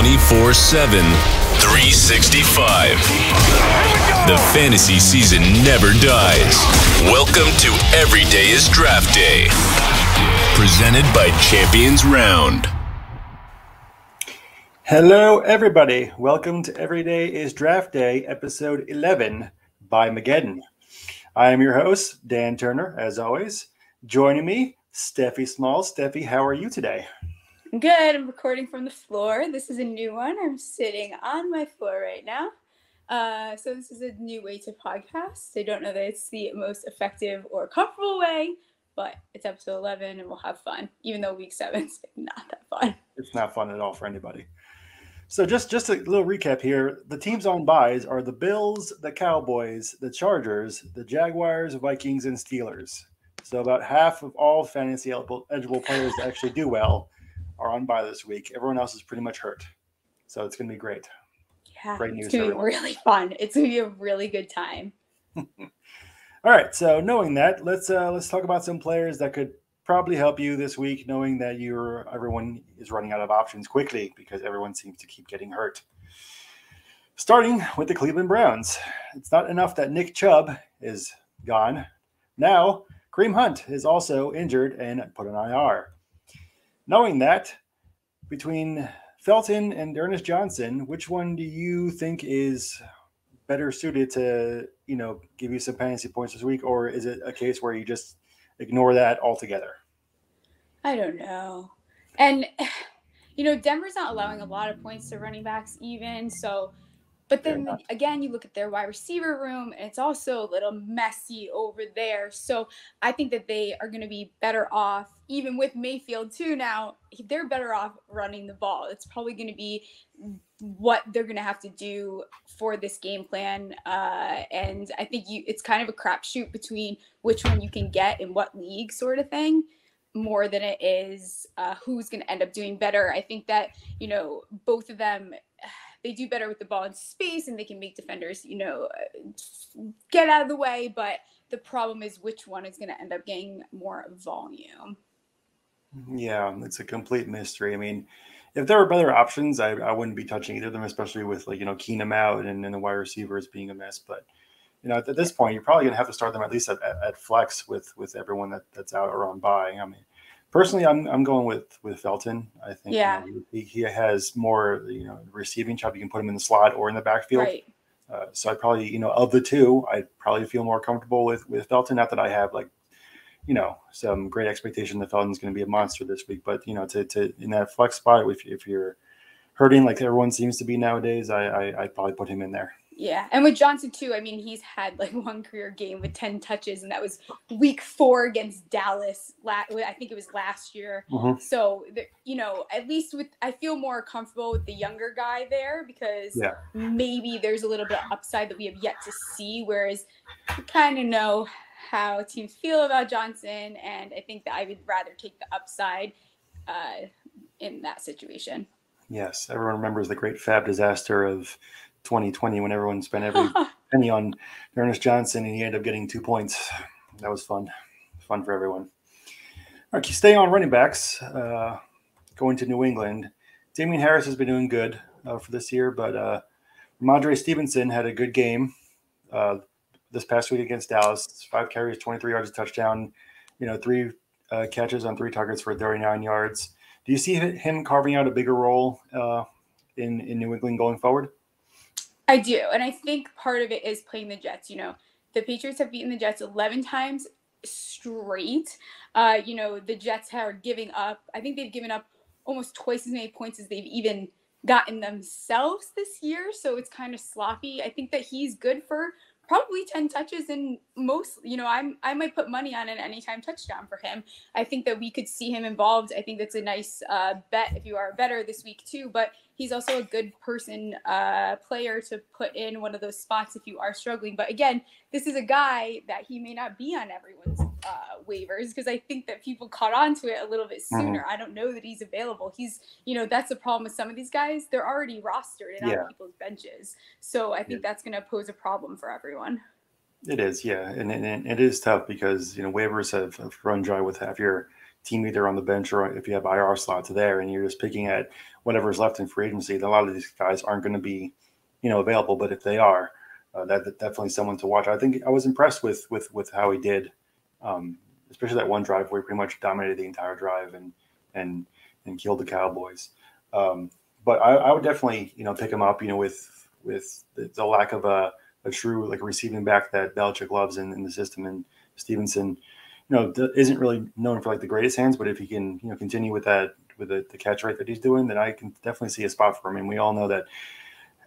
24/7, 365. The fantasy season never dies. Welcome to Every Day is Draft Day. Presented by Champions Round. Hello, everybody. Welcome to Every Day is Draft Day, episode 11 by Mageddon. I am your host, Dan Turner, as always. Joining me, Steffi Smalls. Steffi, how are you today? Good. I'm recording from the floor. This is a new one. I'm sitting on my floor right now. So this is a new way to podcast. I don't know that it's the most effective or comfortable way, but it's episode 11 and we'll have fun, even though week 7 is not that fun. It's not fun at all for anybody. So just a little recap here. The teams on buys are the Bills, the Cowboys, the Chargers, the Jaguars, Vikings, and Steelers. So about half of all fantasy eligible players that actually do well are on bye this week. Everyone else is pretty much hurt. So it's going to be great. Yeah, great news. It's going to be really fun. It's going to be a really good time. All right. So knowing that, let's talk about some players that could probably help you this week, knowing that everyone is running out of options quickly because everyone seems to keep getting hurt. Starting with the Cleveland Browns. It's not enough that Nick Chubb is gone. Now, Kareem Hunt is also injured and put on IR. Knowing that, between Felton and Ernest Johnson, which one do you think is better suited to, give you some fantasy points this week, or is it a case where you just ignore that altogether? I don't know. And, Denver's not allowing a lot of points to running backs even, so... But then, again, you look at their wide receiver room, and it's also a little messy over there. So I think that they are going to be better off, even with Mayfield too now, they're better off running the ball. It's probably going to be what they're going to have to do for this game plan. And I think it's kind of a crapshoot between which one you can get in what league sort of thing, more than it is who's going to end up doing better. I think that, both of them, they do better with the ball in space and they can make defenders, get out of the way. But the problem is which one is going to end up getting more volume. Yeah, it's a complete mystery. I mean, if there were better options, I wouldn't be touching either of them, especially with Keenum out and the wide receivers being a mess. But, at this point, you're probably going to have to start them at least at flex with everyone that's out or on bye. I mean, personally, I'm going with Felton. I think he has more receiving chop. You can put him in the slot or in the backfield. Right. So I probably of the two, I'd probably feel more comfortable with Felton. Not that I have some great expectation that Felton's going to be a monster this week, but to in that flex spot, if you're hurting like everyone seems to be nowadays, I'd probably put him in there. Yeah, and with Johnson too, I mean, he's had one career game with 10 touches, and that was week 4 against Dallas. I think it was last year. Mm-hmm. So, at least I feel more comfortable with the younger guy there because maybe there's a little bit of upside that we have yet to see, whereas we kind of know how teams feel about Johnson, and I think that I would rather take the upside in that situation. Yes, everyone remembers the great fab disaster of 2020 when everyone spent every penny on Ernest Johnson and he ended up getting 2 points. That was fun for everyone. All right, staying on running backs, going to New England. Damien Harris has been doing good for this year, but Ramondre Stevenson had a good game this past week against Dallas. 5 carries, 23 yards, a touchdown, 3 catches on 3 targets for 39 yards. Do you see him carving out a bigger role in New England going forward? I do, and I think part of it is playing the Jets. The Patriots have beaten the Jets 11 times straight. The Jets are giving up. I think they've given up almost twice as many points as they've even gotten themselves this year. So it's kind of sloppy. I think that he's good for probably 10 touches and most, I might put money on an anytime touchdown for him. I think that we could see him involved. I think that's a nice bet if you are a bettor this week too, but he's also a good player to put in one of those spots if you are struggling. But again, this is a guy that he may not be on everyone's waivers because I think that people caught on to it a little bit sooner. Mm-hmm. I don't know that he's available. He's, that's the problem with some of these guys. They're already rostered and on people's benches. So I think that's going to pose a problem for everyone. It is, yeah. And it is tough because, waivers have run dry with half your team either on the bench or if you have IR slots there, and you're just picking at whatever's left in free agency, a lot of these guys aren't going to be, available. But if they are, that's definitely someone to watch. I think I was impressed with how he did, especially that one drive where he pretty much dominated the entire drive and killed the Cowboys. But I would definitely, pick him up, with the lack of a true like receiving back that Belichick loves in the system, and Stevenson, isn't really known for like the greatest hands, but if he can, continue with that, with the catch rate that he's doing, then I can definitely see a spot for him. And we all know that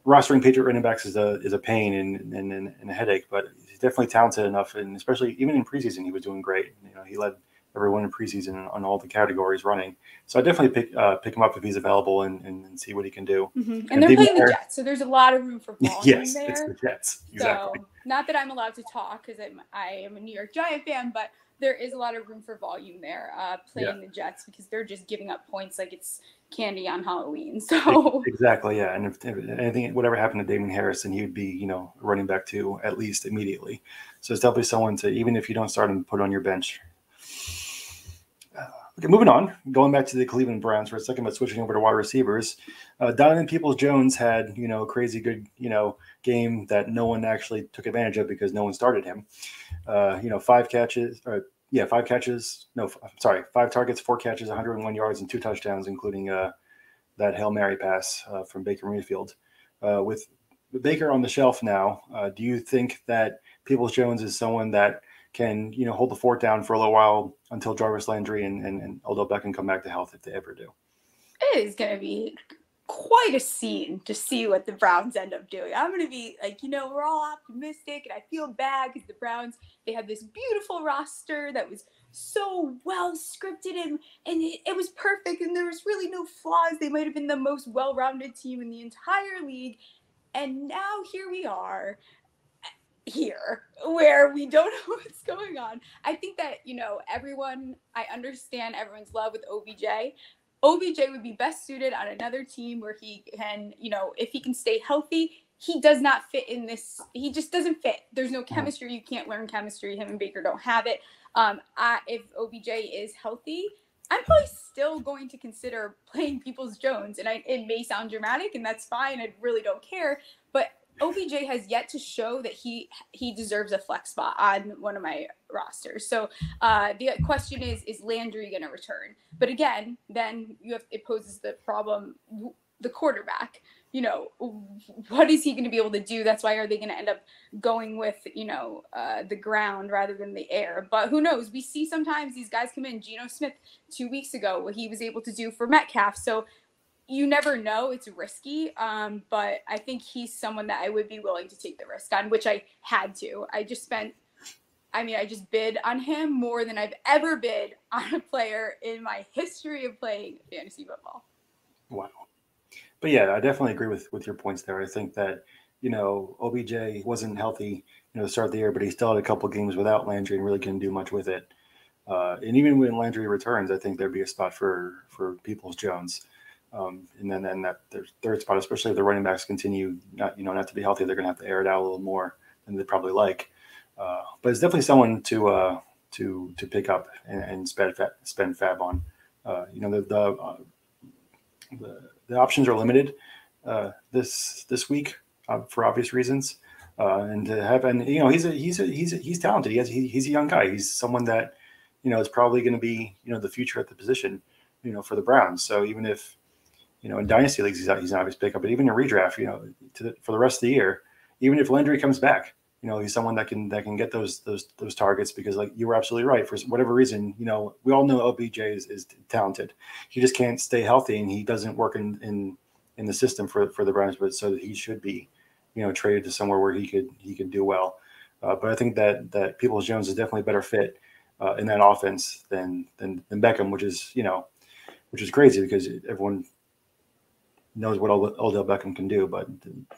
rostering Patriot running backs is a pain and a headache, but he's definitely talented enough. And especially even in preseason, he was doing great. He led everyone in preseason on all the categories running. So I definitely pick him up if he's available and see what he can do. Mm-hmm. And they're playing the Jets, so there's a lot of room for volume yes, there. It's the Jets. Exactly. So not that I'm allowed to talk because I am a New York Giant fan, but there is a lot of room for volume there playing the Jets because they're just giving up points like it's candy on Halloween. So exactly, yeah. And if anything, whatever happened to Damien Harrison, he would be, running back too at least immediately. So it's definitely someone to, even if you don't start him, put on your bench. Okay, moving on, going back to the Cleveland Browns for a second, but switching over to wide receivers. Donovan Peoples-Jones had, a crazy good, game that no one actually took advantage of because no one started him. 5 targets, 4 catches, 101 yards, and 2 touchdowns, including that Hail Mary pass from Baker Mayfield. With Baker on the shelf now, do you think that Peoples-Jones is someone that can, hold the fort down for a little while until Jarvis Landry and Odell Beckham come back to health, if they ever do? It is going to be quite a scene to see what the Browns end up doing. I'm going to be like, we're all optimistic, and I feel bad because the Browns, they had this beautiful roster that was so well scripted and it was perfect, and there was really no flaws. They might have been the most well-rounded team in the entire league. And now here we are, where we don't know what's going on. I think that, I understand everyone's love with OBJ. OBJ would be best suited on another team where he can, if he can stay healthy. He does not fit in this. He just doesn't fit. There's no chemistry. You can't learn chemistry. Him and Baker don't have it. If OBJ is healthy, I'm probably still going to consider playing Peoples-Jones. And it may sound dramatic, and that's fine. I really don't care. But OBJ has yet to show that he deserves a flex spot on one of my rosters. So the question is Landry going to return? But again, then it poses the problem, the quarterback. What is he going to be able to do? That's why are they going to end up going with, the ground rather than the air? But who knows? We see sometimes these guys come in. Geno Smith 2 weeks ago, what he was able to do for Metcalf. So you never know. It's risky. But I think he's someone that I would be willing to take the risk on, which I had to. I just bid on him more than I've ever bid on a player in my history of playing fantasy football. Wow. But yeah, I definitely agree with your points there. I think that, OBJ wasn't healthy, to start the year, but he still had a couple games without Landry and really couldn't do much with it. And even when Landry returns, I think there'd be a spot for Peoples-Jones. And then that their third spot, especially if the running backs continue not to be healthy, they're going to have to air it out a little more than they probably like. But it's definitely someone to pick up and spend fab on. The options are limited this week for obvious reasons. And to have he's talented. He's a young guy. He's someone that is probably going to be the future at the position for the Browns. So even if in dynasty leagues he's an obvious pickup, but even in redraft for the rest of the year, even if Landry comes back, he's someone that can get those targets, because like you were absolutely right, for whatever reason, we all know OBJ is talented. He just can't stay healthy, and he doesn't work in the system for the Browns, but so that he should be traded to somewhere where he could do well. But I think that Peoples-Jones is definitely a better fit in that offense than Beckham, which is crazy because everyone knows what Odell Beckham can do. But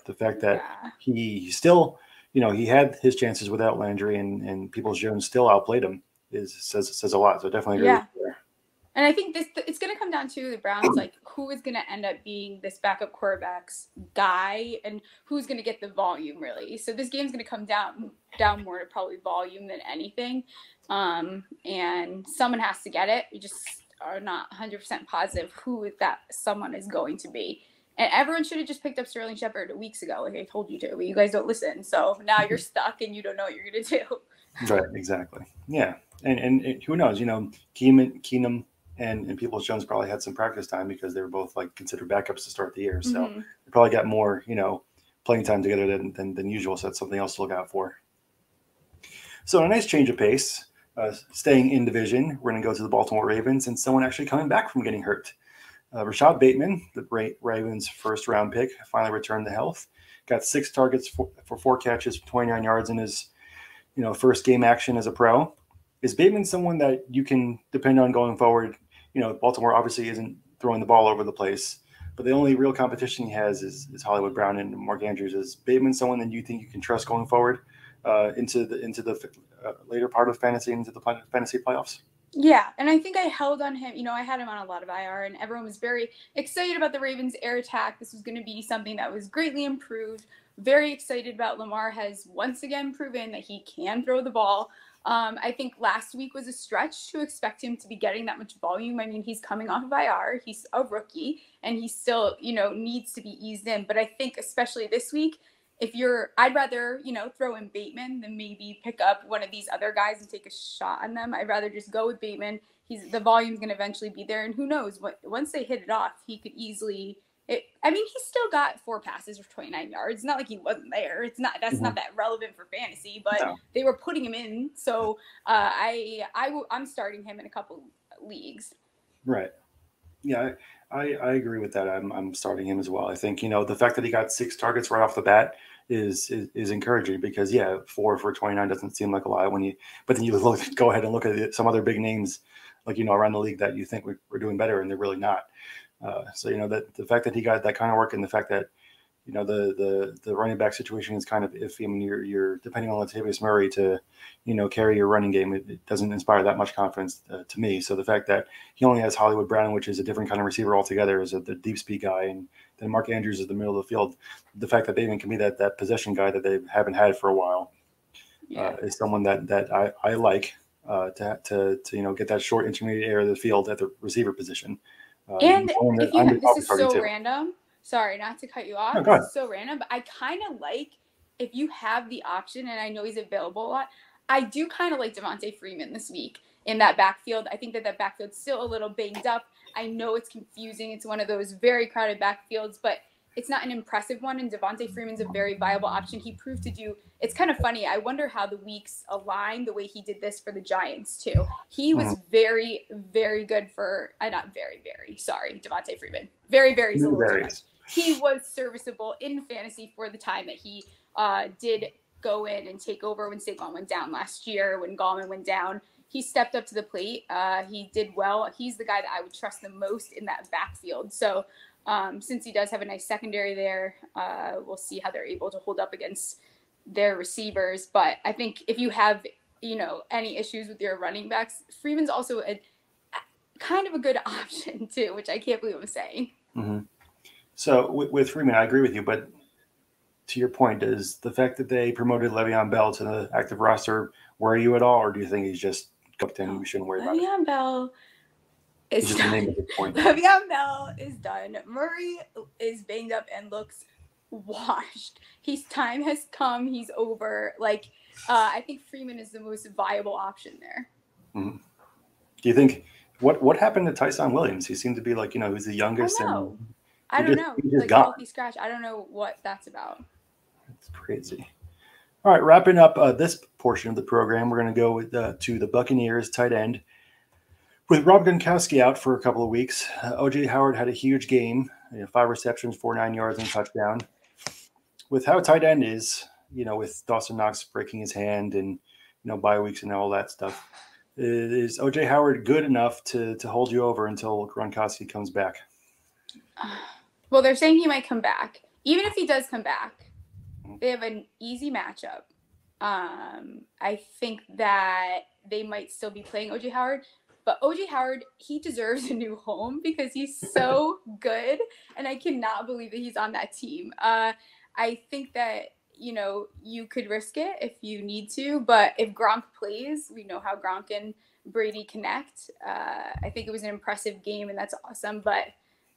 the fact that he still he had his chances without Landry, and Peoples-Jones still outplayed him says a lot. So definitely agree with you there. And I think it's going to come down to the Browns, like who is going to end up being this backup quarterback's guy and who's going to get the volume, really. So this game's going to come down more to probably volume than anything. And someone has to get it. We just are not 100% positive who that someone is going to be. And everyone should have just picked up Sterling Shepard weeks ago, like I told you to, but you guys don't listen. So now you're stuck and you don't know what you're going to do. Right, exactly. Yeah. And who knows, Keenum and Peoples-Jones probably had some practice time because they were both like considered backups to start the year. So they probably got more, playing time together than usual. So that's something else to look out for. So a nice change of pace, staying in division. We're going to go to the Baltimore Ravens and someone actually coming back from getting hurt. Rashad Bateman, the Ravens' first-round pick, finally returned to health. Got 6 targets for 4 catches, 29 yards in his, first game action as a pro. Is Bateman someone that you can depend on going forward? Baltimore obviously isn't throwing the ball over the place, but the only real competition he has is Hollywood Brown and Mark Andrews. Is Bateman someone that you think you can trust going forward into the later part of fantasy, into the fantasy playoffs? Yeah, and I think I held on him. I had him on a lot of IR, and everyone was very excited about the Ravens' air attack. This was going to be something that was greatly improved. Very excited about Lamar has once again proven that he can throw the ball. I think last week was a stretch to expect him to be getting that much volume. I mean, he's coming off of IR. He's a rookie, and he still, needs to be eased in. But I think especially this week, I'd rather, throw in Bateman than maybe pick up one of these other guys and take a shot on them. I'd rather just go with Bateman. The volume's going to eventually be there. And who knows, once they hit it off, he could easily, he still got 4 passes for 29 yards. It's not like he wasn't there. That's not that relevant for fantasy, but they were putting him in. So I'm starting him in a couple leagues. Right. Yeah, I agree with that. I'm starting him as well. I think, the fact that he got 6 targets right off the bat is encouraging because 4 for 29 doesn't seem like a lot but then you go ahead and look at some other big names like, around the league that you think we're doing better and they're really not. So, that the fact that he got that kind of work and the fact that, the running back situation is kind of iffy. I mean, you're depending on Latavius Murray to, carry your running game. It doesn't inspire that much confidence to me. So the fact that he only has Hollywood Brown, which is a different kind of receiver altogether, is the deep speed guy, and then Mark Andrews is the middle of the field. The fact that Bateman can be that possession guy that they haven't had for a while is someone that I like to get that short intermediate area of the field at the receiver position. And this is so random. Sorry, not to cut you off. This is so random, but I kind of like if you have the option, and I know he's available a lot, I do kind of like Devontae Freeman this week in that backfield. I think that backfield's still a little banged up. I know it's confusing. It's one of those very crowded backfields, but it's not an impressive one, and Devontae Freeman's a very viable option. He proved to do – it's kind of funny. I wonder how the weeks align the way he did this for the Giants, too. He was very, very good for – not very, very. Sorry, Devontae Freeman. Very, very is a little too much. He was serviceable in fantasy for the time that he did go in and take over when Saquon went down last year, when Gallman went down. He stepped up to the plate. He did well. He's the guy that I would trust the most in that backfield. So since he does have a nice secondary there, we'll see how they're able to hold up against their receivers. But I think if you have, any issues with your running backs, Freeman's also a kind of a good option too, which I can't believe I'm saying. Mm-hmm. So with Freeman, I agree with you. But to your point, does the fact that they promoted Le'Veon Bell to the active roster worry you at all, or do you think he's just cooked and we shouldn't worry about it? Le'Veon Bell is done. Le'Veon Bell is done. Murray is banged up and looks washed. His time has come. He's over. I think Freeman is the most viable option there. Mm-hmm. Do you think what happened to Tyson Williams? He seemed to be who's the youngest. I don't know. Like healthy scratch. I don't know what that's about. It's crazy. All right, wrapping up this portion of the program, we're going to go to the Buccaneers tight end. With Rob Gronkowski out for a couple of weeks, O.J. Howard had a huge game, 5 receptions, 49 yards, and a touchdown. With how tight end is, with Dawson Knox breaking his hand and, bye weeks and all that stuff, is O.J. Howard good enough to hold you over until Gronkowski comes back? Well, they're saying he might come back. Even if he does come back, they have an easy matchup. I think that they might still be playing O.J. Howard. But OJ Howard, he deserves a new home because he's so good, and I cannot believe that he's on that team. I think that, you could risk it if you need to, but if Gronk plays, we know how Gronk and Brady connect. I think it was an impressive game, and that's awesome, but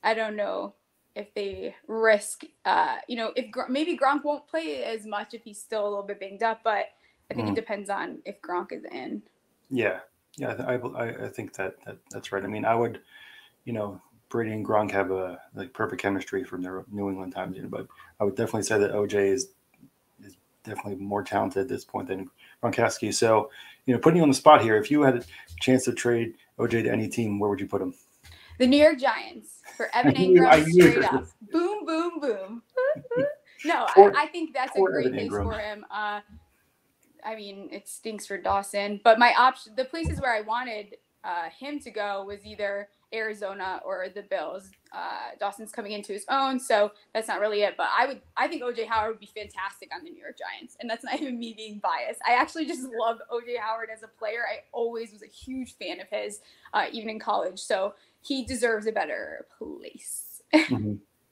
I don't know if they risk, maybe Gronk won't play as much if he's still a little bit banged up, but I think it depends on if Gronk is in. Yeah, I think that's right. I mean, I would, Brady and Gronk have a perfect chemistry from their New England times, but I would definitely say that OJ is definitely more talented at this point than Gronkowski. So, putting you on the spot here, if you had a chance to trade OJ to any team, where would you put him? The New York Giants for Evan Ingram straight up. Boom, boom, boom. No, I think that's a great case for him. I mean, it stinks for Dawson, but the places where I wanted him to go was either Arizona or the Bills. Dawson's coming into his own, so that's not really it. But I think OJ Howard would be fantastic on the New York Giants, and that's not even me being biased. I actually just love OJ Howard as a player. I always was a huge fan of his, even in college. So he deserves a better place.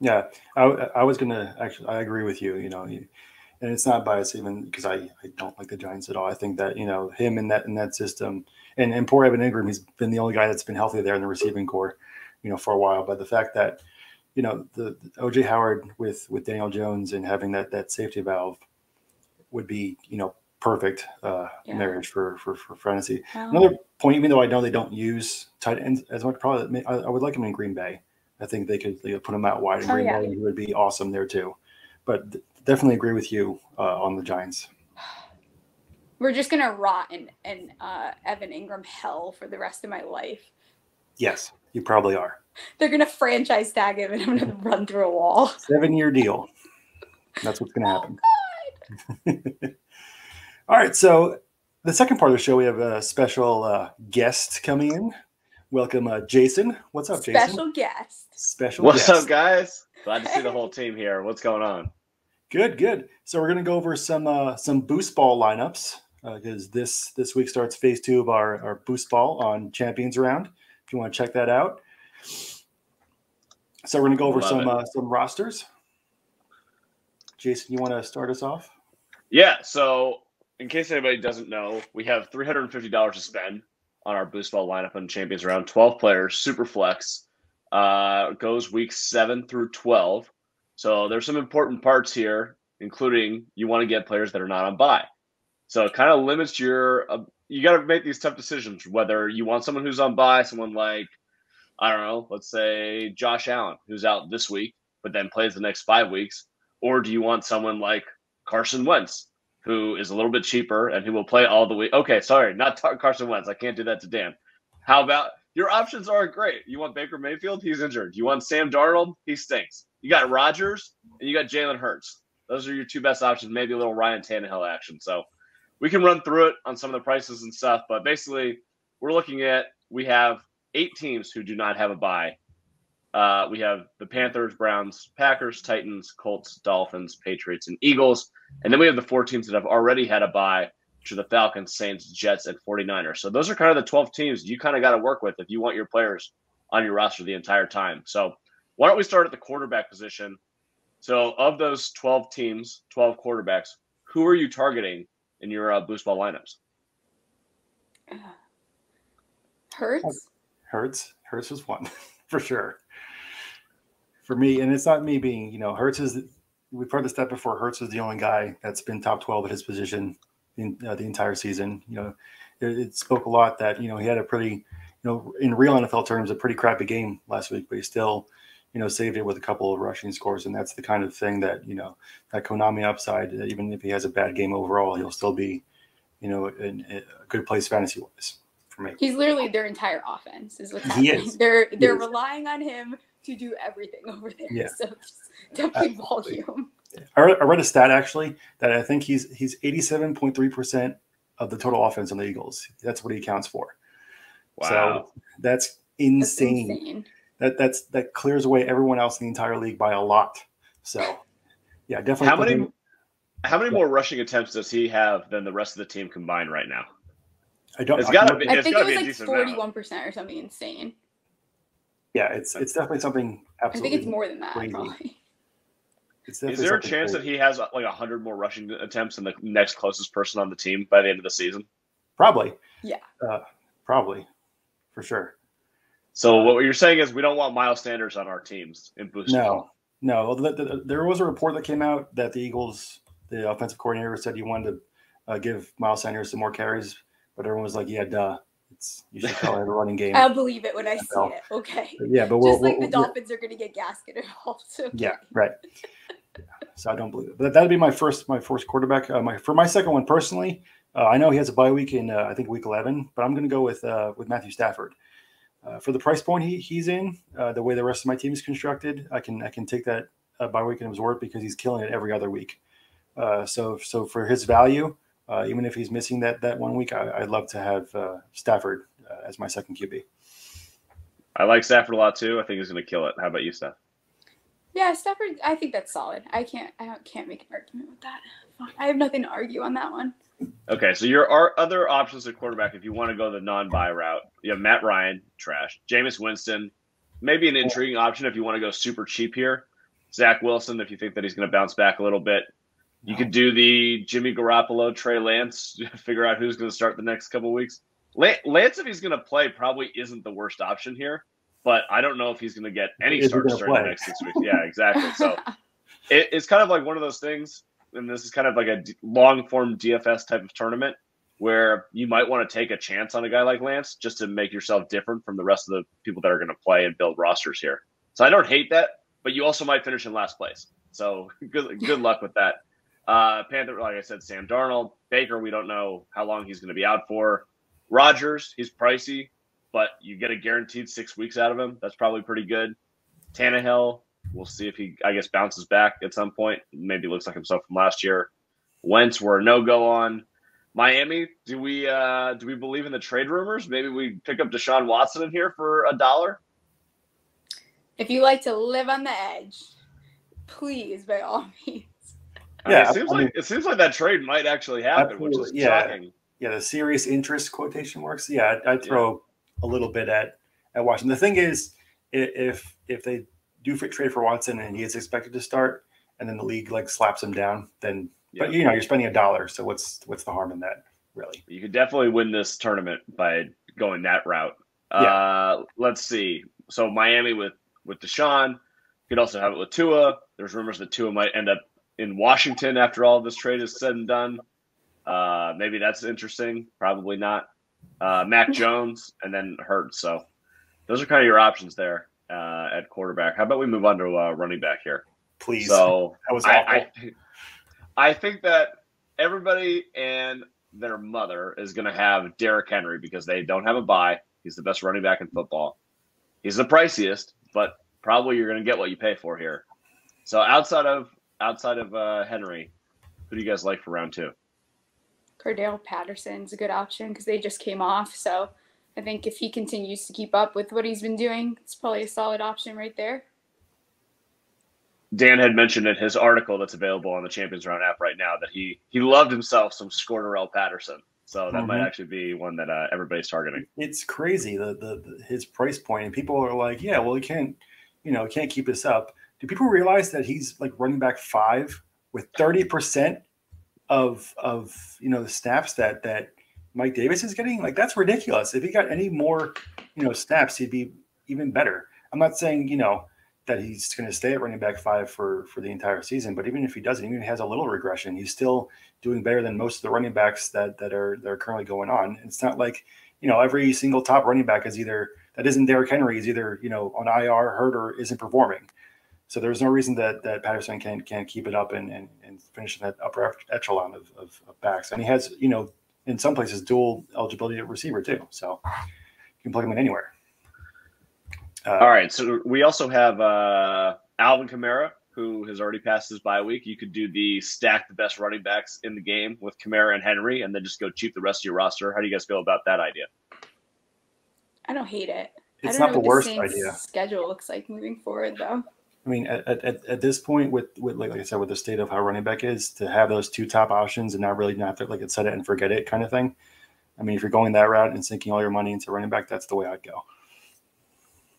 Yeah, I was gonna actually. I agree with you. And it's not biased even because I don't like the Giants at all. I think that him in that system and poor Evan Ingram, he's been the only guy that's been healthy there in the receiving core, for a while. But the fact that the OJ Howard with Daniel Jones and having that safety valve would be perfect marriage for fantasy. Another point, even though I know they don't use tight ends as much, probably I would like him in Green Bay. I think they could put him out wide in Green Bay. He would be awesome there too. But definitely agree with you on the Giants. We're just gonna rot in Evan Ingram hell for the rest of my life. Yes, you probably are. They're gonna franchise tag him, and I'm gonna run through a wall. 7-year deal. That's what's gonna happen. All right, so the second part of the show, we have a special guest coming in. Welcome, Jason. What's up, Jason? Special guest. What's up, guys? Glad to see the whole team here. What's going on? Good. So we're going to go over some boost ball lineups because this week starts phase 2 of our boost ball on Champions Round. If you want to check that out. So we're going to go over some rosters. Jason, you want to start us off? Yeah. So in case anybody doesn't know, we have $350 to spend on our boost ball lineup on Champions Round. 12 players, super flex. Goes weeks 7 through 12. So there's some important parts here, including you want to get players that are not on bye. So it kind of limits you got to make these tough decisions, whether you want someone who's on bye, someone like, I don't know, let's say Josh Allen, who's out this week, but then plays the next 5 weeks. Or do you want someone like Carson Wentz, who is a little bit cheaper and who will play all the week? Okay, sorry, not Carson Wentz. I can't do that to Dan. How about your options are great. You want Baker Mayfield? He's injured. You want Sam Darnold? He stinks. You got Rodgers and you got Jalen Hurts. Those are your two best options, maybe a little Ryan Tannehill action. So we can run through it on some of the prices and stuff, but basically we have 8 teams who do not have a bye. We have the Panthers, Browns, Packers, Titans, Colts, Dolphins, Patriots, and Eagles. And then we have the 4 teams that have already had a bye, which are the Falcons, Saints, Jets, and 49ers. So those are kind of the 12 teams you kind of got to work with if you want your players on your roster the entire time. So why don't we start at the quarterback position? So of those 12 teams, 12 quarterbacks, who are you targeting in your boost ball lineups? Hurts was one for sure. For me, and it's not me being, Hurts is, we've heard this stat before, Hurts is the only guy that's been top 12 at his position in the entire season. It spoke a lot that, he had a pretty, in real NFL terms, a pretty crappy game last week, but he still, saved it with a couple of rushing scores. And that's the kind of thing that, that Konami upside, even if he has a bad game overall, he'll still be, in a good place fantasy-wise for me. He's literally their entire offense is what's happening. He is. They're relying on him to do everything over there. Yeah. So definitely volume. I read a stat actually that I think he's 87.3% of the total offense on the Eagles. That's what he accounts for. Wow. So that's insane. That clears away everyone else in the entire league by a lot. So yeah, definitely. How many more rushing attempts does he have than the rest of the team combined right now? I don't. It's got to be. I think it was like decent 41% or something insane. Yeah, it's definitely something absolutely. I think it's more than that. crazy. Probably. Is there a chance that he has like 100 more rushing attempts than the next closest person on the team by the end of the season? Probably. Yeah. Probably, for sure. So what you're saying is we don't want Miles Sanders on our teams in boost. No. There was a report that came out that the Eagles, the offensive coordinator, said he wanted to give Miles Sanders some more carries, but everyone was like, "Yeah, duh. You should probably have a running game." I'll believe it when I see it. Okay. Yeah, but just like the Dolphins are going to get Gaskin involved. Okay. Yeah, right. So I don't believe it. But that'd be my first quarterback. For my second one personally, I know he has a bye week in I think week 11, but I'm going to go with Matthew Stafford. For the price point he's in, the way the rest of my team is constructed, I can take that bye week and absorb it because he's killing it every other week. So for his value, even if he's missing that 1 week, I'd love to have Stafford as my second QB. I like Stafford a lot too. I think he's going to kill it. How about you, Steph? Yeah, Stafford. I think that's solid. I can't make an argument with that. I have nothing to argue on that one. Okay, so your other options at quarterback, if you want to go the non-buy route, you have Matt Ryan, trash. Jameis Winston, maybe an intriguing option if you want to go super cheap here. Zach Wilson, if you think that he's going to bounce back a little bit. You could do the Jimmy Garoppolo, Trey Lance, figure out who's going to start the next couple of weeks. Lance, if he's going to play, probably isn't the worst option here, but I don't know if he's going to get any starts during the next 6 weeks. Yeah, exactly. So it's kind of like one of those things, and this is kind of like a long-form DFS type of tournament where you might want to take a chance on a guy like Lance just to make yourself different from the rest of the people that are going to play and build rosters here. So I don't hate that, but you also might finish in last place. So good luck with that. Panther, like I said, Sam Darnold. Baker, we don't know how long he's going to be out for. Rodgers, he's pricey, but you get a guaranteed 6 weeks out of him. That's probably pretty good. Tannehill, we'll see if he, I guess, bounces back at some point. Maybe looks like himself from last year. Wentz, we're a no-go on. Miami, do we believe in the trade rumors? Maybe we pick up Deshaun Watson in here for $1. If you like to live on the edge, please, by all means. Yeah, it seems like that trade might actually happen, which is shocking. Yeah, the serious interest quotation marks. Yeah, I'd throw a little bit at Washington. The thing is, if they do trade for Watson and he is expected to start, and then the league like slaps him down, then but you're spending $1, so what's the harm in that, really? You could definitely win this tournament by going that route. Let's see. So Miami with Deshaun, you could also have it with Tua. There's rumors that Tua might end up in Washington after all this trade is said and done. Maybe that's interesting. Probably not. Mac Jones and then Hurts. So those are kind of your options there at quarterback. How about we move on to running back here? Please. So that was awful. I think that everybody and their mother is going to have Derrick Henry because they don't have a bye. He's the best running back in football. He's the priciest, but probably you're going to get what you pay for here. So outside of Henry, who do you guys like for round 2? Cordell Patterson's a good option because they just came off. So I think if he continues to keep up with what he's been doing, it's probably a solid option right there. Dan had mentioned in his article that's available on the Champions Round app right now that he loved himself some Cordell Patterson. So that might actually be one that everybody's targeting. It's crazy his price point, and people are like, yeah, well, he can't keep this up. Do people realize that he's like running back 5 with 30% of the snaps that Mike Davis is getting? Like, that's ridiculous. If he got any more snaps, he'd be even better. I'm not saying that he's going to stay at running back 5 for the entire season, but even if he doesn't, even if he has a little regression, he's still doing better than most of the running backs that are currently going on. It's not like every single top running back is either that isn't Derrick Henry is either on IR, hurt, or isn't performing. So there's no reason that Patterson can't keep it up and finish in that upper echelon of backs. And he has, in some places, dual eligibility at receiver too. So you can plug him in anywhere. All right. So we also have Alvin Kamara, who has already passed his bye week. You could do the stack the best running backs in the game with Kamara and Henry, and then just go cheap the rest of your roster. How do you guys feel about that idea? I don't hate it. It's not the worst idea. Schedule looks like moving forward, though. I mean, at this point, with like I said, with the state of how running back is, to have those 2 top options and not have to like set it and forget it kind of thing, I mean, if you're going that route and sinking all your money into running back, that's the way I'd go.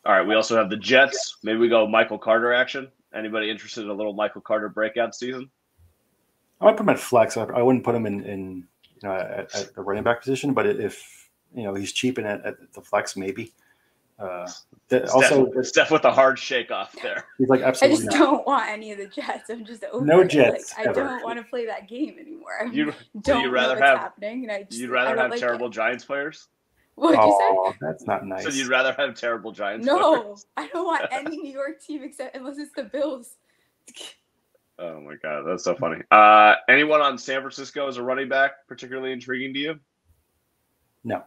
All right, we also have the Jets. Maybe we go Michael Carter action. Anybody interested in a little Michael Carter breakout season? I would put him at flex. I wouldn't put him in at the running back position, but if he's cheap and at the flex, maybe. Steph with a hard shake off there. He's like, absolutely. I just don't want any of the Jets. I'm just over no it. Jets. I don't want to play that game anymore. You'd rather have terrible Giants players? What did you say? That's not nice. So you'd rather have terrible Giants players? No, I don't want any New York team unless it's the Bills. Oh my God, that's so funny. Anyone on San Francisco as a running back particularly intriguing to you? No.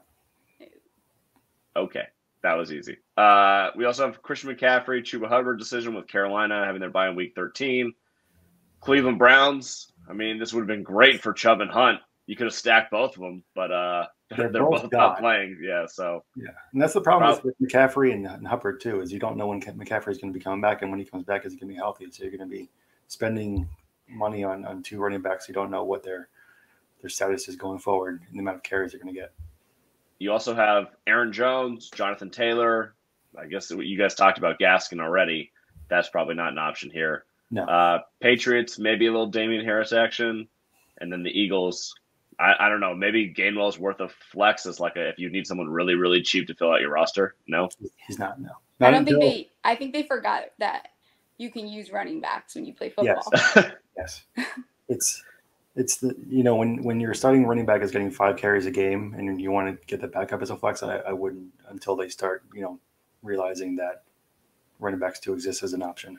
Okay, that was easy. We also have Christian McCaffrey, Chuba Hubbard decision with Carolina having their bye in Week 13. Cleveland Browns. I mean, this would have been great for Chubb and Hunt. You could have stacked both of them, but they're both not playing. Yeah, so and that's the problem with McCaffrey and Hubbard too, is you don't know when McCaffrey is going to be coming back, and when he comes back, is he going to be healthy? So you're going to be spending money on two running backs. You don't know what their status is going forward and the amount of carries they're going to get. You also have Aaron Jones, Jonathan Taylor. I guess you guys talked about Gaskin already. That's probably not an option here. No. Patriots, maybe a little Damien Harris action, and then the Eagles. I don't know. Maybe Gainwell's worth of flex as if you need someone really, really cheap to fill out your roster. No, he's not. No, I think they forgot that you can use running backs when you play football. Yes. It's the when you're starting running back is getting 5 carries a game and you want to get the backup as a flex. I wouldn't until they start realizing that running backs do exist as an option.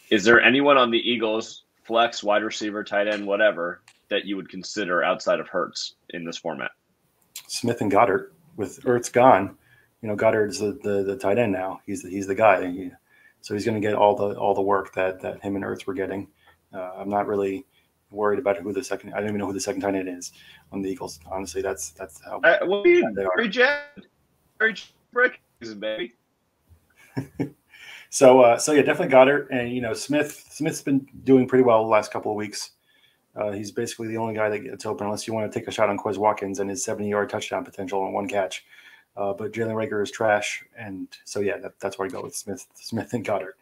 Is there anyone on the Eagles flex, wide receiver, tight end, whatever, that you would consider outside of Hurts in this format? Smith and Goddard. With Ertz gone, Goddard's the tight end now. He's the guy. So he's going to get all the work that him and Ertz were getting. I'm not really worried about who the second. I don't even know who the second tight end is on the Eagles. Honestly, that's how. Very breaking, baby. So yeah, definitely Goddard, and Smith's been doing pretty well the last couple of weeks. He's basically the only guy that gets open unless you want to take a shot on Quez Watkins and his 70-yard touchdown potential on one catch. But Jalen Reagor is trash, and so yeah, that's where I go with Smith and Goddard.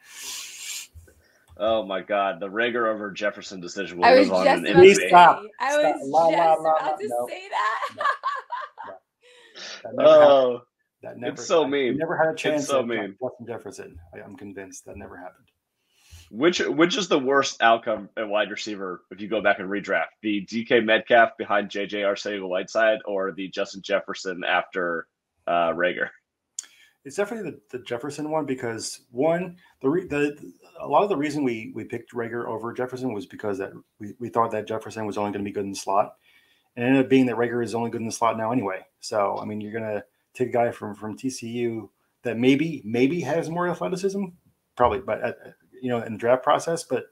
Oh my God, the Reagor over Jefferson decision. I was just about to say that. It's so mean. Never had a chance. It's so mean. Justin Jefferson. I'm convinced that never happened. Which is the worst outcome at wide receiver if you go back and redraft? The DK Metcalf behind JJ Arcega-Whiteside or the Justin Jefferson after Reagor? It's definitely the Jefferson one because a lot of the reason we picked Reagor over Jefferson was because that we thought that Jefferson was only going to be good in the slot, and it ended up being that Reagor is only good in the slot now anyway. So I mean, you're going to take a guy from TCU that maybe has more athleticism, probably, but in the draft process. But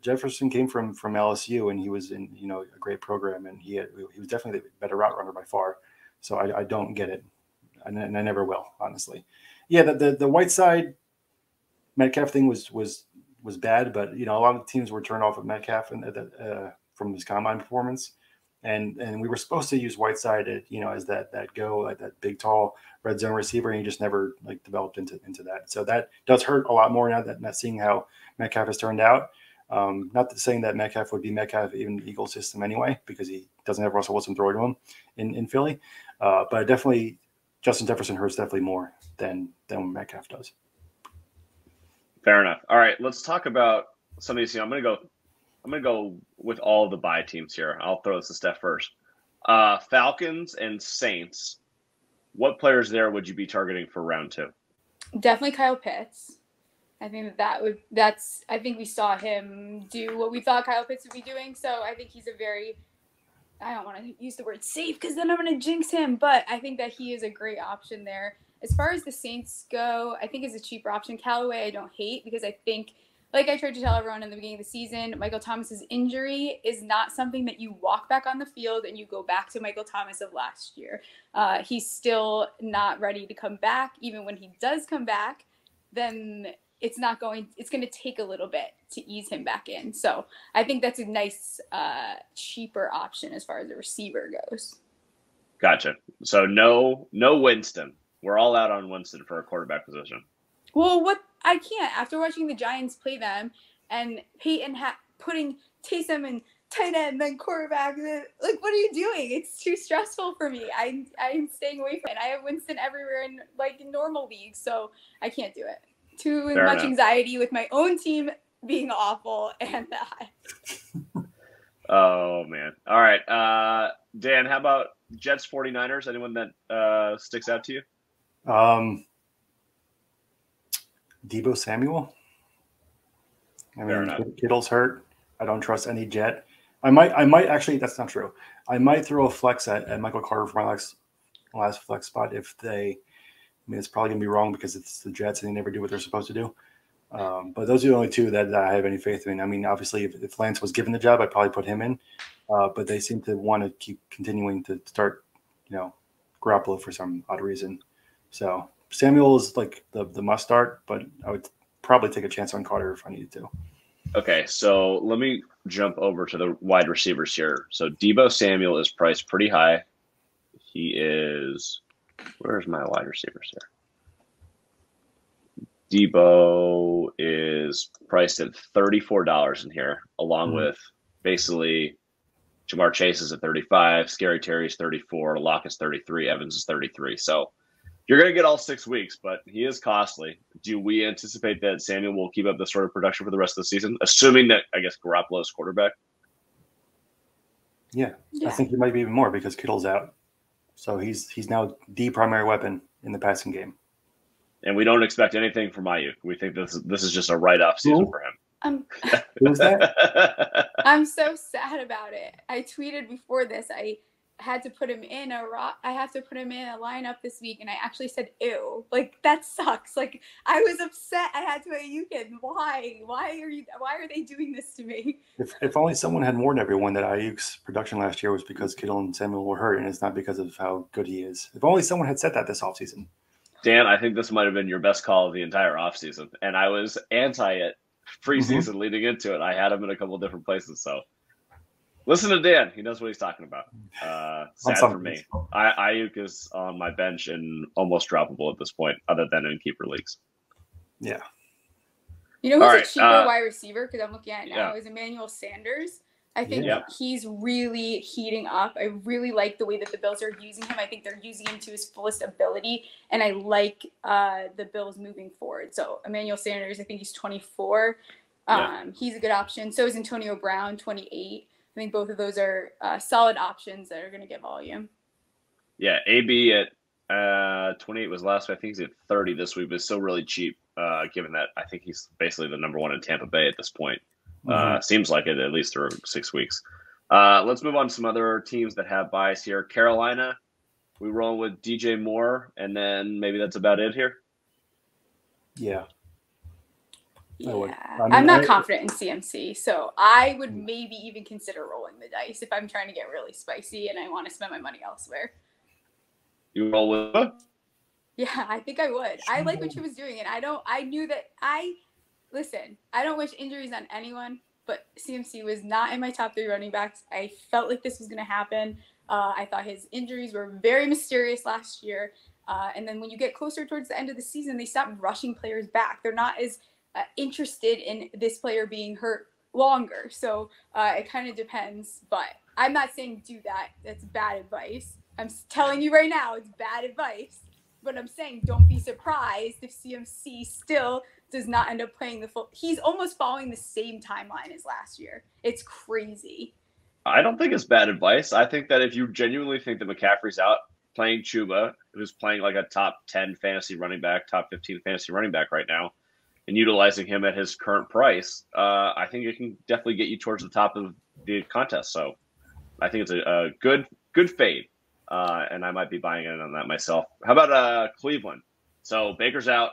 Jefferson came from LSU and he was in a great program, and he was definitely the better route runner by far. So I don't get it. And I never will, honestly. Yeah, the Whiteside Metcalf thing was bad, but a lot of teams were turned off of Metcalf from his combine performance, and we were supposed to use Whiteside as that big tall red zone receiver, and he just never developed into that. So that does hurt a lot more now that not seeing how Metcalf has turned out. Not saying that Metcalf would be Metcalf even in the Eagles system anyway, because he doesn't have Russell Wilson throw to him in Philly, but definitely. Justin Jefferson hurts definitely more than Metcalf does. Fair enough. All right, let's talk about some of these. I'm gonna go with all of the bye teams here. I'll throw this to Steph first. Falcons and Saints. What players there would you be targeting for round 2? Definitely Kyle Pitts. I think I think we saw him do what we thought Kyle Pitts would be doing. So I think he's I don't want to use the word safe because then I'm going to jinx him, but I think that he is a great option there. As far as the Saints go, I think it's a cheaper option. Callaway I don't hate because I think, like I tried to tell everyone in the beginning of the season, Michael Thomas's injury is not something that you walk back on the field and you go back to Michael Thomas of last year. He's still not ready to come back. Even when he does come back, then it's going to take a little bit to ease him back in. So I think that's a nice, cheaper option as far as the receiver goes. Gotcha. So no Winston. We're all out on Winston for a quarterback position. Well, what I can't after watching the Giants play them and Peyton putting Taysom and tight end then quarterback. Like, what are you doing? It's too stressful for me. I'm staying away from it. I have Winston everywhere in normal leagues, so I can't do it. Too Fair much enough. anxiety with my own team being awful and that. Oh man. All right. Dan, how about Jets 49ers? Anyone that sticks out to you? Deebo Samuel. I Fair mean, enough. Kittle's hurt. I don't trust any Jet. I might actually. That's not true. I might throw a flex at Michael Carter for my last flex spot if they. I mean, it's probably gonna be wrong because it's the Jets and they never do what they're supposed to do. But those are the only two that I have any faith in. I mean, obviously, if Lance was given the job, I'd probably put him in. But they seem to want to keep continuing to start, Garoppolo for some odd reason. So Samuel is like the must start, but I would probably take a chance on Carter if I needed to. Okay, so let me jump over to the wide receivers here. So Deebo Samuel is priced pretty high. He is – where's my wide receivers here? Deebo is priced at $34 in here, along with basically Jamar Chase is at 35, Scary Terry's 34, Locke is 33, Evans is 33. So you're going to get all 6 weeks, but he is costly. Do we anticipate that Samuel will keep up this sort of production for the rest of the season, assuming that, I guess, Garoppolo's quarterback? Yeah, I think he might be even more because Kittle's out. So he's now the primary weapon in the passing game. And we don't expect anything from Ayuk. We think this is just a write-off season for him. Who was that? I'm so sad about it. I tweeted before this. I had to put him in a lineup this week, and I actually said, "Ew!" Like that sucks. Like I was upset. I had to Ayuk. Why? Why are they doing this to me? If only someone had warned everyone that Ayuk's production last year was because Kittle and Samuel were hurt, and it's not because of how good he is. If only someone had said that this offseason. Dan, I think this might have been your best call of the entire offseason, and I was anti it preseason leading into it. I had him in a couple of different places, so listen to Dan. He knows what he's talking about. Sad for me. Ayuk is on my bench and almost droppable at this point, other than in keeper leagues. Yeah. You know who's a cheaper wide receiver, because I'm looking at it now, is Emmanuel Sanders. I think he's really heating up. I really like the way that the Bills are using him. I think they're using him to his fullest ability, and I like the Bills moving forward. So Emmanuel Sanders, I think he's 24. He's a good option. So is Antonio Brown, 28. I think both of those are solid options that are going to get volume. Yeah, AB at 28 was last week. I think he's at 30 this week, but it's still really cheap, given that I think he's basically the number one in Tampa Bay at this point. Seems like it, at least through 6 weeks. Let's move on to some other teams that have buys here. Carolina, we roll with DJ Moore, and then maybe that's about it here. Yeah. I'm not confident in CMC, so I would maybe even consider rolling the dice if I'm trying to get really spicy and I want to spend my money elsewhere. You roll with? Yeah, I think I would. I like what she was doing, and I don't wish injuries on anyone, but CMC was not in my top 3 running backs. I felt like this was going to happen. I thought his injuries were very mysterious last year, and then when you get closer towards the end of the season, they stop rushing players back. They're not as interested in this player being hurt longer. So it kind of depends, but I'm not saying do that. That's bad advice. I'm telling you right now, it's bad advice, but I'm saying don't be surprised if CMC still does not end up playing the full. He's almost following the same timeline as last year. It's crazy. I don't think it's bad advice. I think that if you genuinely think that McCaffrey's out playing Chuba, who's playing like a top 10 fantasy running back, top 15 fantasy running back right now, and utilizing him at his current price, I think it can definitely get you towards the top of the contest. So I think it's a good fade, and I might be buying in on that myself. How about Cleveland? So Baker's out.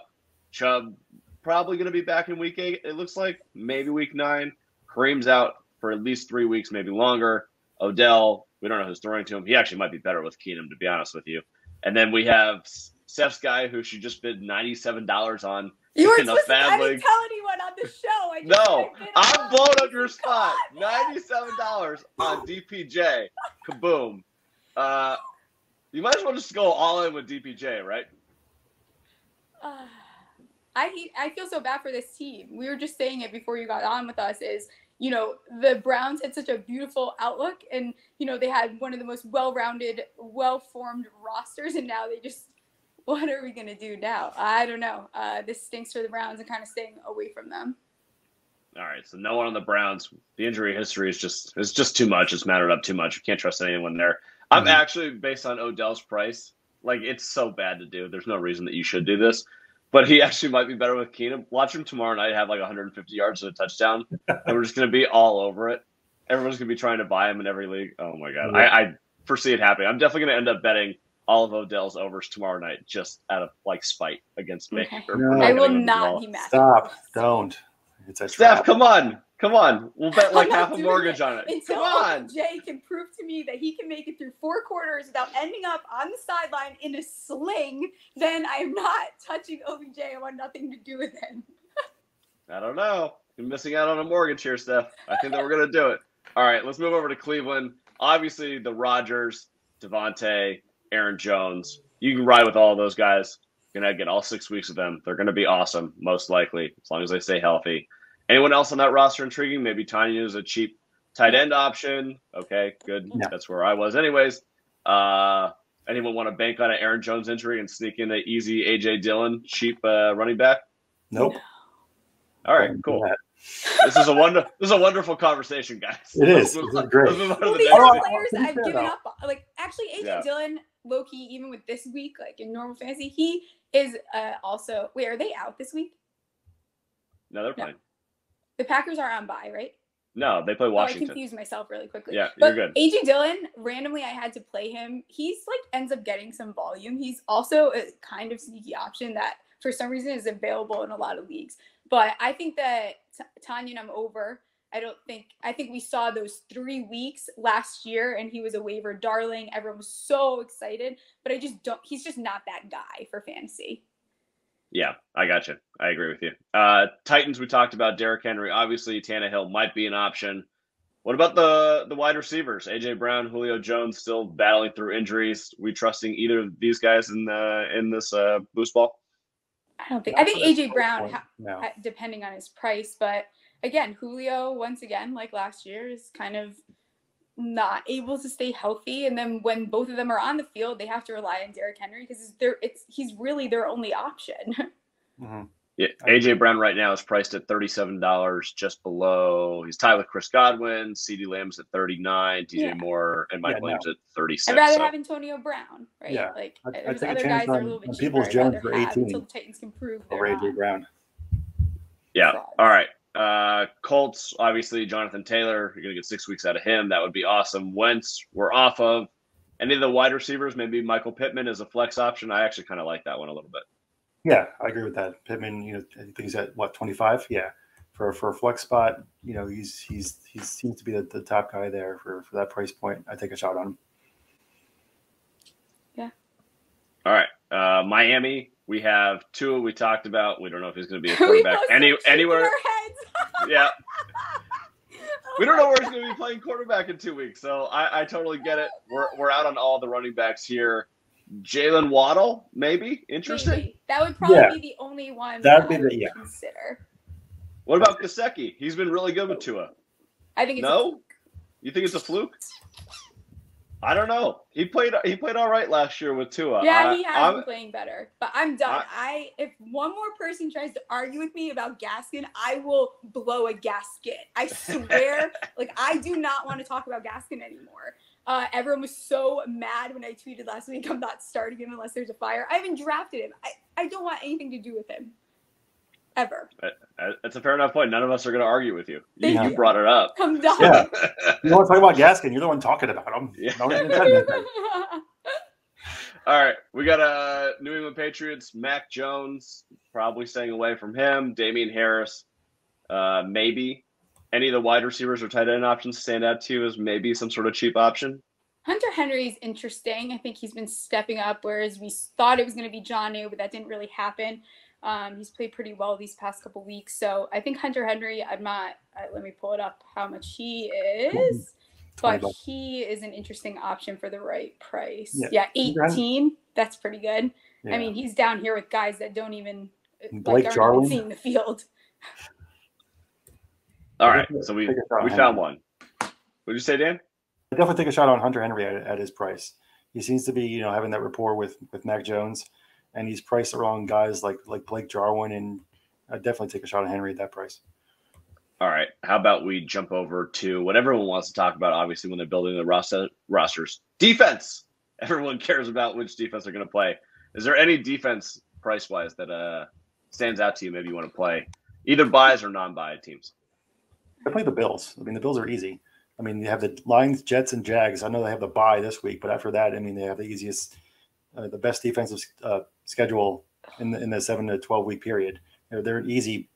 Chubb probably going to be back in week 8, it looks like. Maybe week 9. Kareem's out for at least 3 weeks, maybe longer. Odell, we don't know who's throwing to him. He actually might be better with Keenum, to be honest with you. And then we have Steph's guy, who she just bid $97 on. You weren't supposed to tell anyone on the show. I'm blowing up your spot. $97 on DPJ. Kaboom. You might as well just go all in with DPJ, right? I feel so bad for this team. We were just saying it before you got on with us is, the Browns had such a beautiful outlook and, they had one of the most well-rounded, well-formed rosters. And now what are we going to do now? I don't know. This stinks for the Browns and kind of staying away from them. All right. So no one on the Browns. The injury history is just too much. It's mattered up too much. You can't trust anyone there. I'm actually, based on Odell's price, like it's so bad to do. There's no reason that you should do this. But he actually might be better with Keenum. Watch him tomorrow night have like 150 yards and a touchdown. And we're just going to be all over it. Everyone's going to be trying to buy him in every league. Oh, my God. Yeah. I foresee it happening. I'm definitely going to end up betting all of Odell's overs tomorrow night just out of like spite against me. Okay. No, I will not be mad. Stop. Don't. It's a Steph, come on. We'll bet like half a mortgage on it. Until Jay can prove to me that he can make it through 4 quarters without ending up on the sideline in a sling, then I am not touching OBJ. I want nothing to do with him. I don't know. You're missing out on a mortgage here, Steph. I think that we're going to do it. All right, let's move over to Cleveland. Obviously, the Rodgers, Devontae, Aaron Jones. You can ride with all of those guys. You're going to get all 6 weeks of them. They're going to be awesome, most likely, as long as they stay healthy. Anyone else on that roster intriguing? Maybe Tanya is a cheap tight end option. Okay, good. Yeah. That's where I was anyways. Anyone want to bank on an Aaron Jones injury and sneak in an easy A.J. Dillon cheap running back? Nope. All right, cool. This is a wonderful conversation, guys. It is. It's great. These are players I've given up on. Like, actually, A.J. Dillon, low-key, even with this week, like in normal fantasy, he is also – wait, are they out this week? No, they're playing. The Packers are on bye, right? No, they play Washington. I confused myself really quickly. Yeah, but you're good. A.J. Dillon, randomly I had to play him. He's like ends up getting some volume. He's also a kind of sneaky option that for some reason is available in a lot of leagues. But I think that Tanya, I'm over. I think we saw those 3 weeks last year and he was a waiver darling. Everyone was so excited, but he's just not that guy for fantasy. Yeah, I got you. I agree with you. Titans, we talked about Derrick Henry. Obviously, Tannehill might be an option. What about the wide receivers? A.J. Brown, Julio Jones still battling through injuries. We trusting either of these guys in this boost ball? I don't think. I think A.J. Brown, depending on his price. But again, Julio, once again, like last year, is kind of not able to stay healthy. And then when both of them are on the field, they have to rely on Derrick Henry because he's really their only option. Mm-hmm. Yeah, A.J. Brown right now is priced at $37, just below. He's tied with Chris Godwin. CeeDee Lamb's at $39. DJ Moore and Mike Williams at $36. I'd rather have Antonio Brown, right? Yeah. Like there's other guys that are a little bit cheaper. People's Jones for 18 until the Titans can prove they're A.J. Brown. Yeah. All right. Colts, obviously, Jonathan Taylor. You're going to get 6 weeks out of him. That would be awesome. Wentz, we're off of. Any of the wide receivers, maybe Michael Pittman is a flex option. I actually kind of like that one a little bit. Yeah, I agree with that. Pittman, I think he's at 25. Yeah, for a flex spot, he seems to be the top guy there for that price point. I take a shot on him. Yeah. All right, Miami. We have Tua. We talked about. We don't know if he's going to be a quarterback anywhere. Yeah. We don't know where he's going to be playing quarterback in 2 weeks, so I totally get it. We're out on all the running backs here. Jalen Waddle, maybe interesting. Maybe. That would probably be the only one that'd be consider. What about Gesicki? He's been really good with Tua. I think it's You think it's a fluke? I don't know. He played all right last year with Tua. Yeah, he has been playing better. But I'm done. If one more person tries to argue with me about Gaskin, I will blow a gasket. I swear. I do not want to talk about Gaskin anymore. Everyone was so mad when I tweeted last week, I'm not starting him unless there's a fire. I haven't drafted him. I don't want anything to do with him. Ever. That's a fair enough point. None of us are going to argue with you. You brought it up. I'm done. Yeah. You want to talk about Gaskin? You're the one talking about him. Yeah. All right. We got New England Patriots, Mac Jones, probably staying away from him. Damien Harris, maybe. Any of the wide receivers or tight end options stand out to you as maybe some sort of cheap option? Hunter Henry is interesting. I think he's been stepping up, whereas we thought it was going to be Jonnu, but that didn't really happen. He's played pretty well these past couple weeks. So I think Hunter Henry, let me pull it up how much he is. But $20. he is an interesting option for the right price. Yeah. 18. That's pretty good. Yeah. I mean, he's down here with guys that don't even Blake aren't Jarwin. even seeing the field. All right, so we found one. What did you say, Dan? I definitely take a shot on Hunter Henry at his price. He seems to be, having that rapport with Mac Jones, and he's priced around guys like Blake Jarwin, and I'd definitely take a shot on Henry at that price. All right, how about we jump over to what everyone wants to talk about, obviously, when they're building the rosters. Defense! Everyone cares about which defense they're going to play. Is there any defense, price-wise, that stands out to you maybe you want to play? Either buys or non-buy teams. I play the Bills. I mean, the Bills are easy. I mean, you have the Lions, Jets, and Jags. I know they have the bye this week, but after that, I mean, they have the easiest, the best defensive schedule in the 7 to 12 week period. They're an easy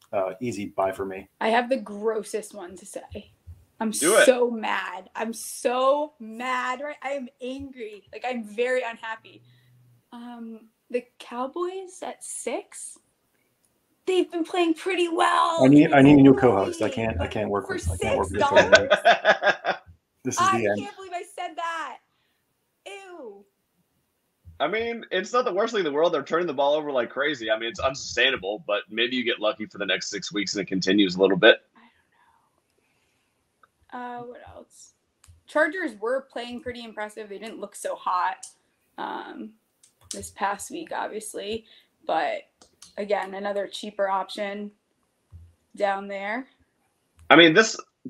buy for me. I have the grossest one to say. I'm so mad. I'm so mad. Right? I am angry. Like, I'm very unhappy. The Cowboys at 6. They've been playing pretty well. I need a new co-host. I can't work with $6. This is the end. I can't believe I said that. Ew. I mean, it's not the worst thing in the world. They're turning the ball over like crazy. I mean, it's unsustainable, but maybe you get lucky for the next 6 weeks and it continues a little bit. I don't know. What else? Chargers were playing pretty impressive. They didn't look so hot this past week, obviously, but again, another cheaper option down there. I mean,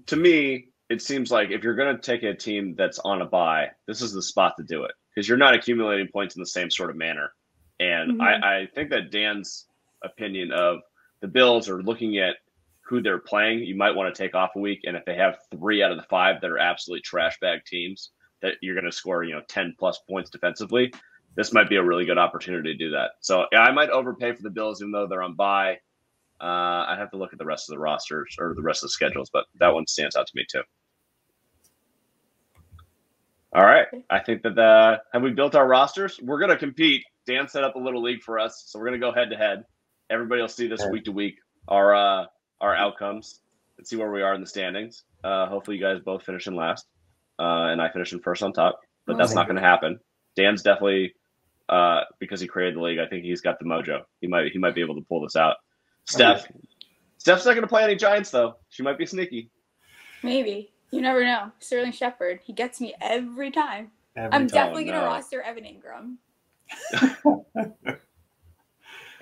to me, it seems like if you're going to take a team that's on a bye, this is the spot to do it because you're not accumulating points in the same sort of manner. And I think that Dan's opinion of the Bills are looking at who they're playing. You might want to take off a week. And if they have 3 out of the 5 that are absolutely trash bag teams that you're going to score, 10 plus points defensively, this might be a really good opportunity to do that. So yeah, I might overpay for the Bills, even though they're on bye. I'd have to look at the rest of the rosters or the rest of the schedules, but that one stands out to me too. All right. I think that have we built our rosters? We're going to compete. Dan set up a little league for us, so we're going to go head to head. Everybody will see this week to week, our outcomes, and see where we are in the standings. Hopefully you guys both finish in last, and I finish in first on top, but that's not going to happen. Dan's definitely, because he created the league, I think he's got the mojo. He might be able to pull this out. Steph's not going to play any Giants, though. She might be sneaky. Maybe. You never know. Sterling Shepard, he gets me every time. I'm definitely going to roster Evan Ingram.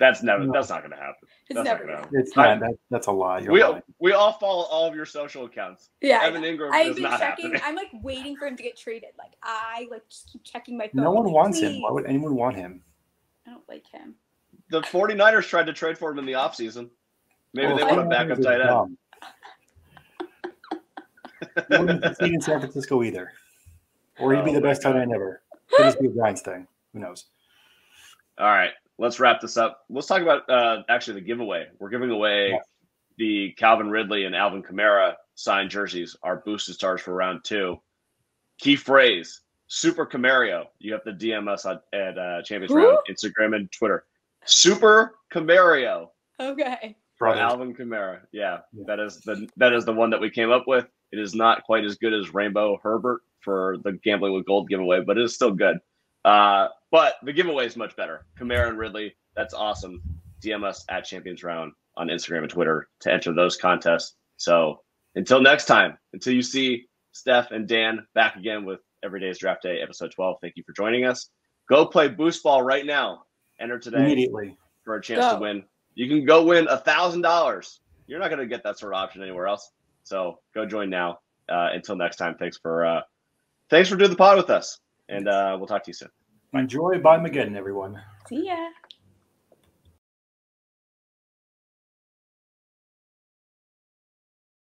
That's not going to happen. It's never going to happen. It's not. That's a lie. We all follow all of your social accounts. Yeah, Evan Ingram I've is been not checking. happening. I'm like waiting for him to get traded. Like I just keep checking my phone. No one wants him. Please. Why would anyone want him? I don't like him. The 49ers tried to trade for him in the offseason. Maybe they want a backup tight end. He wouldn't succeed in San Francisco either. Or he'd be the best tight end ever. Could just be a Giants thing. Who knows? All right. Let's wrap this up. Let's talk about actually the giveaway. We're giving away the Calvin Ridley and Alvin Kamara signed jerseys, our boosted stars for round 2. Key phrase, Super Camario. You have to DM us at Champions Round, Instagram and Twitter. Super Camario. Okay. For Alvin Kamara. Yeah, that is the one that we came up with. It is not quite as good as Rainbow Herbert for the Gambling with Gold giveaway, but it is still good. But the giveaway is much better. Kamara and Ridley, that's awesome. DM us at Champions Round on Instagram and Twitter to enter those contests. So until next time, until you see Steph and Dan back again with Every Day is Draft Day, episode 12, thank you for joining us. Go play Boost Ball right now. Enter today immediately for a chance to win. You can go win $1,000. You're not going to get that sort of option anywhere else. So go join now. Until next time, thanks for doing the pod with us. And we'll talk to you soon. Enjoy by Mageddon, everyone. See ya.